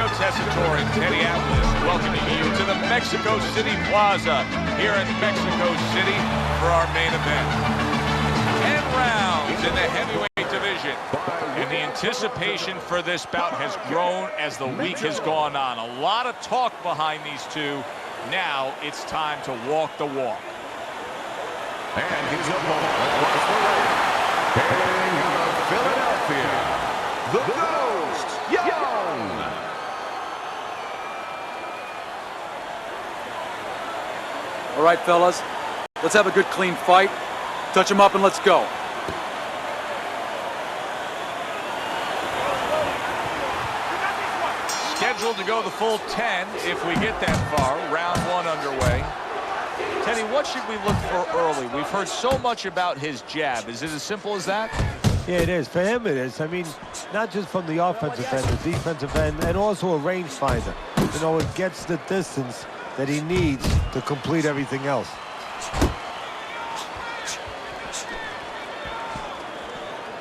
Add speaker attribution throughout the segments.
Speaker 1: Sergio Tessitore and Teddy Atlas welcoming you to the Mexico City Plaza here in Mexico City for our main event. 10 rounds in the heavyweight division. And the anticipation for this bout has grown as the week has gone on. A lot of talk behind these two. Now it's time to walk the walk.
Speaker 2: And his opponent across the ring, hailing out of Philadelphia, the Ghost, Young.
Speaker 3: All right, fellas, let's have a good, clean fight. Touch him up and let's go.
Speaker 1: Scheduled to go the full 10 if we get that far. Round one underway. Teddy, what should we look for early? We've heard so much about his jab. Is it as simple as that?
Speaker 4: Yeah, it is. For him, it is. I mean, not just from the offensive end, the defensive end, and also a rangefinder. You know, it gets the distance that he needs to complete everything else.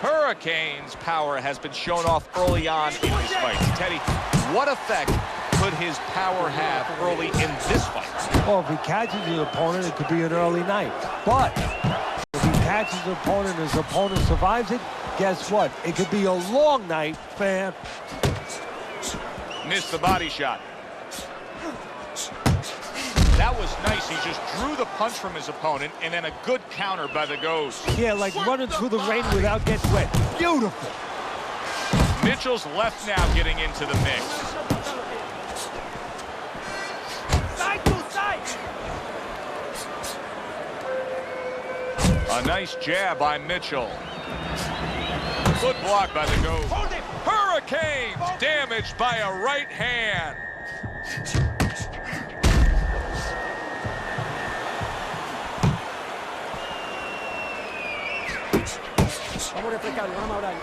Speaker 1: Hurricane's power has been shown off early on in these fights. Teddy, what effect could his power have early in this fight?
Speaker 4: Well, if he catches his opponent, it could be an early night. But if he catches his opponent and his opponent survives it, guess what? It could be a long night, man.
Speaker 1: Missed the body shot. That was nice. He just drew the punch from his opponent, and then a good counter by the Ghost.
Speaker 4: Yeah, like running through the rain without getting wet. Beautiful.
Speaker 1: Mitchell's left now getting into the mix.
Speaker 5: Side to side.
Speaker 1: A nice jab by Mitchell. Good block by the Ghost. Hurricanes damaged by a right hand.
Speaker 5: Vamos a refrescarlo, vamos a hablar.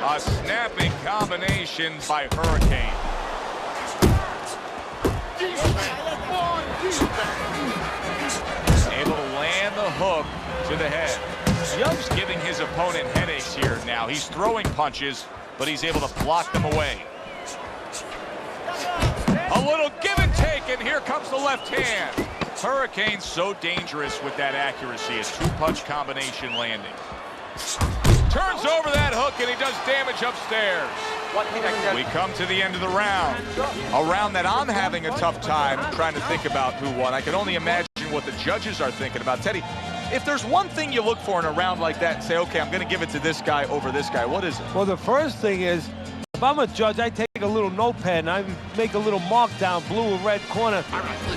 Speaker 1: A snapping combination by Hurricane. Able to land the hook to the head. Young's giving his opponent headaches here now. He's throwing punches, but he's able to block them away. A little give and take, and here comes the left hand. Hurricane's so dangerous with that accuracy. A two-punch combination landing. Turns over that hook, and he does damage upstairs. We come to the end of the round. A round that I'm having a tough time trying to think about who won. I can only imagine what the judges are thinking about. Teddy, if there's one thing you look for in a round like that and say, okay, I'm going to give it to this guy over this guy, what is it?
Speaker 4: Well, the first thing is, if I'm a judge, I take a little notepad and I make a little mark down, blue or red corner,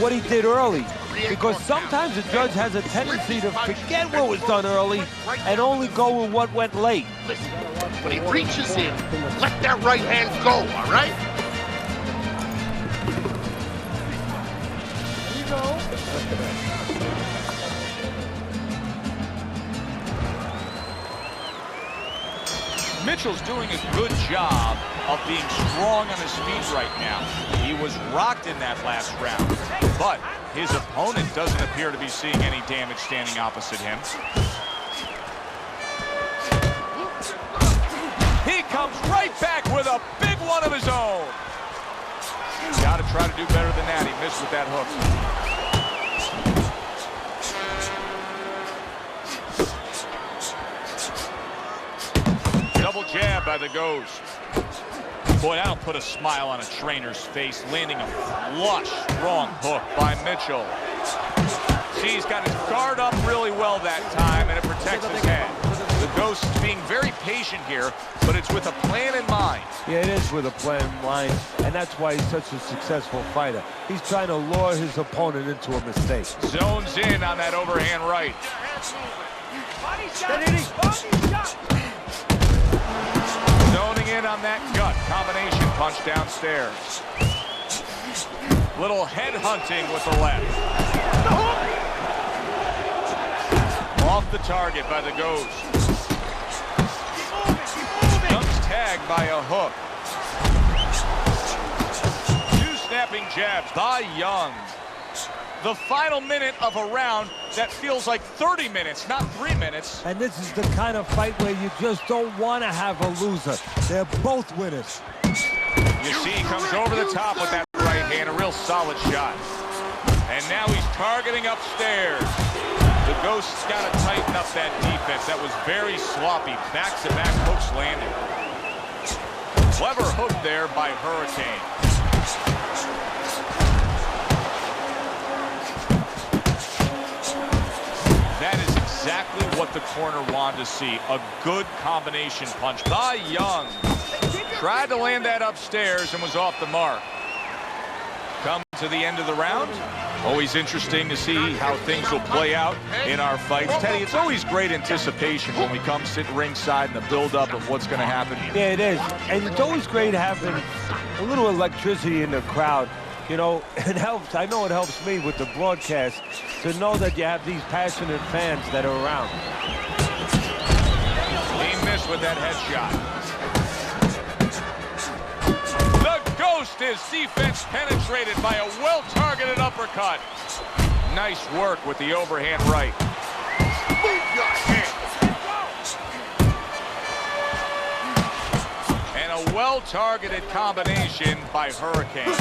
Speaker 4: what he did early. Because sometimes a judge has a tendency to forget what was done early and only go with what went late.
Speaker 6: Listen, when he reaches in, let that right hand go, all right?
Speaker 5: Here you go.
Speaker 1: Mitchell's doing a good job of being strong on his feet right now. He was rocked in that last round, but his opponent doesn't appear to be seeing any damage standing opposite him. He comes right back with a big one of his own. Got to try to do better than that. He missed with that hook. Double jab by the Ghost. Boy, that'll put a smile on a trainer's face, landing a flush, strong hook by Mitchell. See, he's got his guard up really well that time, and it protects his head. The Ghost is being very patient here, but it's with a plan in mind.
Speaker 4: Yeah, it is with a plan in mind, and that's why he's such a successful fighter. He's trying to lure his opponent into a mistake.
Speaker 1: Zones in on that overhand right.
Speaker 5: Body shot. Body shot.
Speaker 1: Zoning in on that gut. Combination punch downstairs. Little head hunting with the left. Off the target by the Ghost. Young's tagged by a hook. Two snapping jabs by Young. the final minute of a round that feels like 30 minutes, not 3 minutes.
Speaker 4: And this is the kind of fight where you just don't want to have a loser. They're both winners.
Speaker 1: You see he comes over the top with that right hand, a real solid shot. And now he's targeting upstairs. The Ghost's got to tighten up that defense. That was very sloppy. Back-to-back hooks landed. Clever hook there by Hurricane. That is exactly what the corner wanted to see. A good combination punch by Young. Tried to land that upstairs and was off the mark. Come to the end of the round. Always interesting to see how things will play out in our fights. Teddy, it's always great anticipation when we come sit ringside and the build-up of what's going to happen here.
Speaker 4: Yeah, it is. And it's always great having a little electricity in the crowd. You know, it helps. I know it helps me with the broadcast to know that you have these passionate fans that are around.
Speaker 1: He missed with that headshot. The Ghost is defense penetrated by a well-targeted uppercut. Nice work with the overhand right. And a well-targeted combination by Hurricane.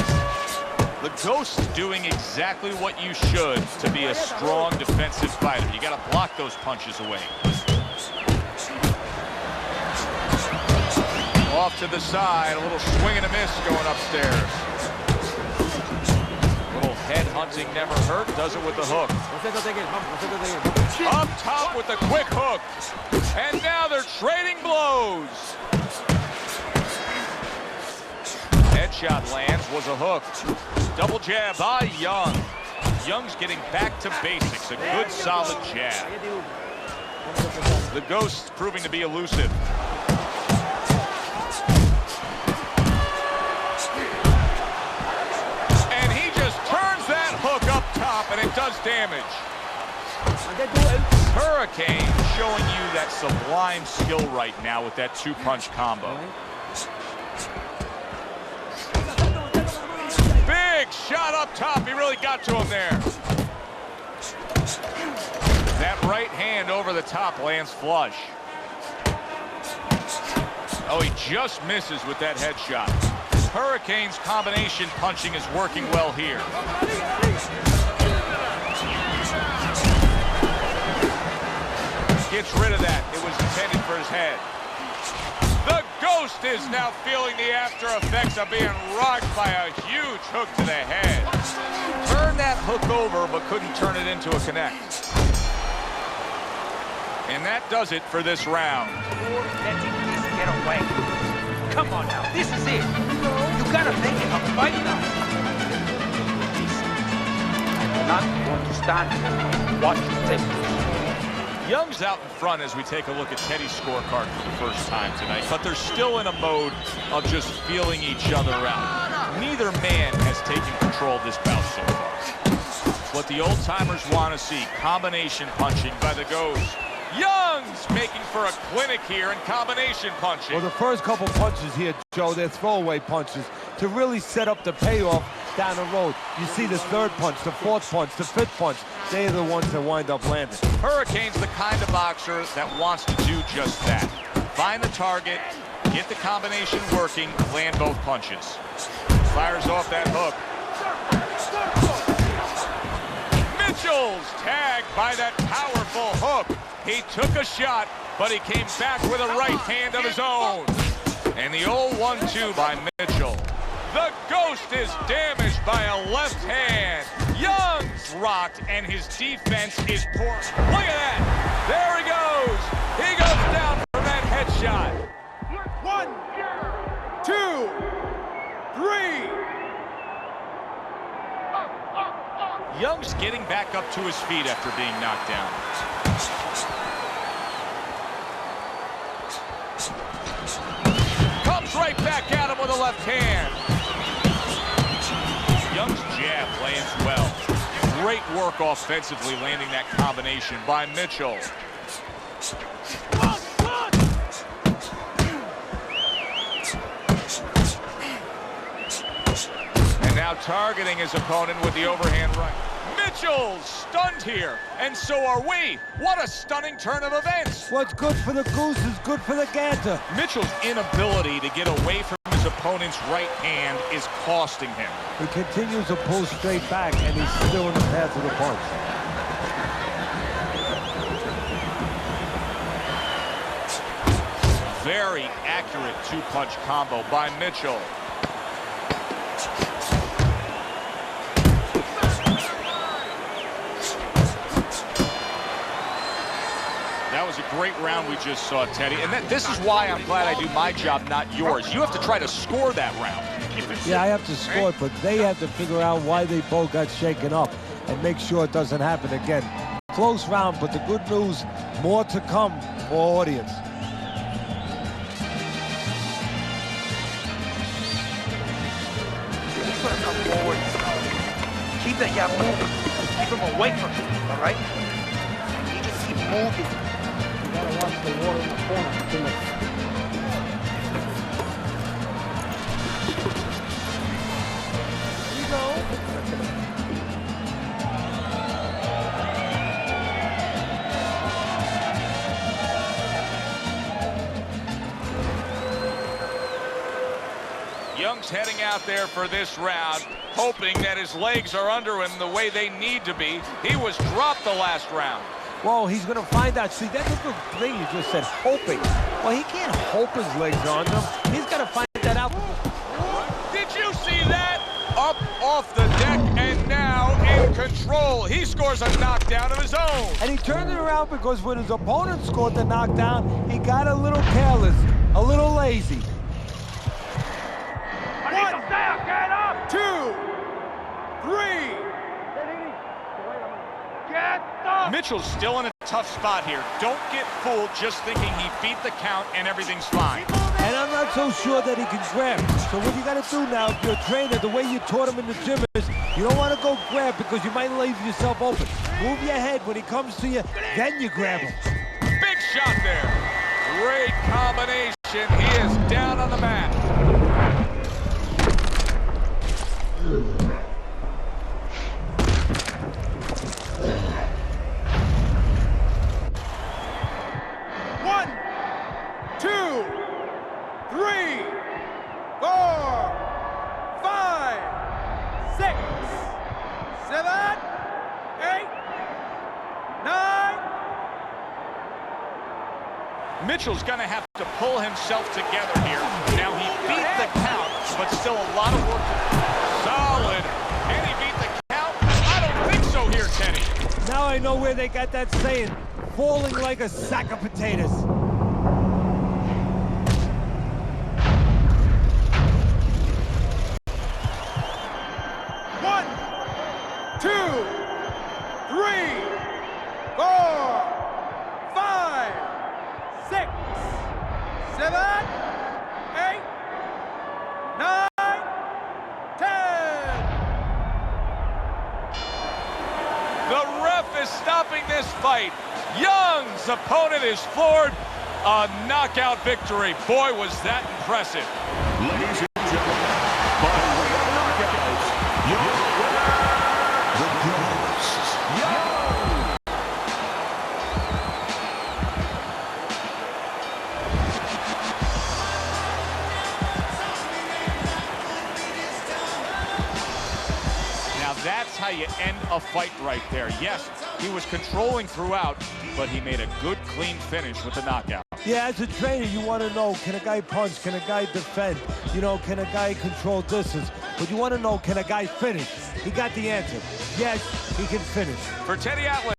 Speaker 1: The Ghost doing exactly what you should to be a strong defensive fighter. You got to block those punches away. Off to the side, a little swing and a miss going upstairs. Little head hunting never hurt, does it with the hook. Up top with the quick hook. And now they're trading blows. Headshot lands, was a hook. Double jab by Young. Young's getting back to basics, a good solid jab. The Ghost proving to be elusive. And he just turns that hook up top and it does damage. Hurricane showing you that sublime skill right now with that two-punch combo. Big shot up top. He really got to him there. That right hand over the top lands flush. Oh, he just misses with that headshot. Hurricane's combination punching is working well here. Gets rid of that. It was intended for his head. The Ghost is now feeling the after effects of being rocked by a huge hook to the head. Turned that hook over, but couldn't turn it into a connect. And that does it for this round.
Speaker 5: You're letting this get away. Come on now, this is it. You gotta make it a fight now. I'm not going to stand here and watch you take this.
Speaker 1: Young's out in front as we take a look at Teddy's scorecard for the first time tonight, but they're still in a mode of just feeling each other out. Neither man has taken control of this bout so far. What the old-timers want to see, combination punching by the Ghost. Young's making for a clinic here in combination punching.
Speaker 4: Well, the first couple punches here, Joe, they're throwaway punches to really set up the payoff down the road. You see the third punch, the fourth punch, the fifth punch. They're the ones that wind up landing.
Speaker 1: Hurricane's the kind of boxer that wants to do just that. Find the target, get the combination working, land both punches. Fires off that hook. Mitchell's tagged by that powerful hook. He took a shot, but he came back with a right hand of his own. And the old 1-2 by Mitchell. The Ghost is damaged by a left hand. Young's rocked, and his defense is poor. Look at that. There he goes. He goes down from that headshot.
Speaker 5: 1, 2, 3.
Speaker 1: Young's getting back up to his feet after being knocked down. Comes right back at him with a left hand. Young's jab lands well. Great work offensively landing that combination by Mitchell. And now targeting his opponent with the overhand right. Mitchell's stunned here, and so are we. What a stunning turn of events.
Speaker 4: What's good for the goose is good for the gander.
Speaker 1: Mitchell's inability to get away from his opponent's right hand is costing him.
Speaker 4: He continues to pull straight back, and he's still in the path of the punch.
Speaker 1: Very accurate two-punch combo by Mitchell. That was a great round we just saw, Teddy. And this is why I'm glad I do my job, not yours. You have to try to score that round.
Speaker 4: Yeah, I have to score it, but they have to figure out why they both got shaken up and make sure it doesn't happen again. Close round, but the good news, more to come for audience.
Speaker 5: Come forward. Keep that guy moving. Keep him away from you, all right? You just keep moving.
Speaker 7: You gotta watch the water in the corner. Too much.
Speaker 4: Here you go.
Speaker 1: Young's heading out there for this round, hoping that his legs are under him the way they need to be. He was dropped the last round.
Speaker 4: Well, he's going to find out. See, that's a good thing you just said, hoping. Well, he can't hope his legs are under him. He's got to find that out.
Speaker 1: Did you see that? Up off the deck and now in control. He scores a knockdown of his own.
Speaker 4: And he turned it around because when his opponent scored the knockdown, he got a little careless, a little lazy.
Speaker 1: 1, 2, 3. Mitchell's still in a tough spot here. Don't get fooled just thinking he beat the count and everything's fine.
Speaker 4: And I'm not so sure that he can grab. So what you got to do now, if you're a trainer, the way you taught him in the gym is you don't want to go grab because you might leave yourself open. Move your head when he comes to you, then you grab him.
Speaker 1: Big shot there. Great combination. He is down on the mat. Mitchell's going to have to pull himself together here. Now, he beat the count, but still a lot of work. Solid. Can he beat the count? I don't think so here, Teddy.
Speaker 4: Now I know where they got that saying, falling like a sack of potatoes.
Speaker 1: One, 2, 3, 4, 5, 6, 7, 8, 9, 10. The ref is stopping this fight. Young's opponent is floored. A knockout victory. Boy, was that impressive.
Speaker 2: Ladies and gentlemen, by way of knockout, your winner, the Ghost, Young.
Speaker 1: Now that's how you end a fight right there. Yes, he was controlling throughout, but he made a good, clean finish with the knockout.
Speaker 4: Yeah, as a trainer, you want to know, can a guy punch? Can a guy defend? You know, can a guy control distance? But you want to know, can a guy finish? He got the answer. Yes, he can finish.
Speaker 1: For Teddy Atlas.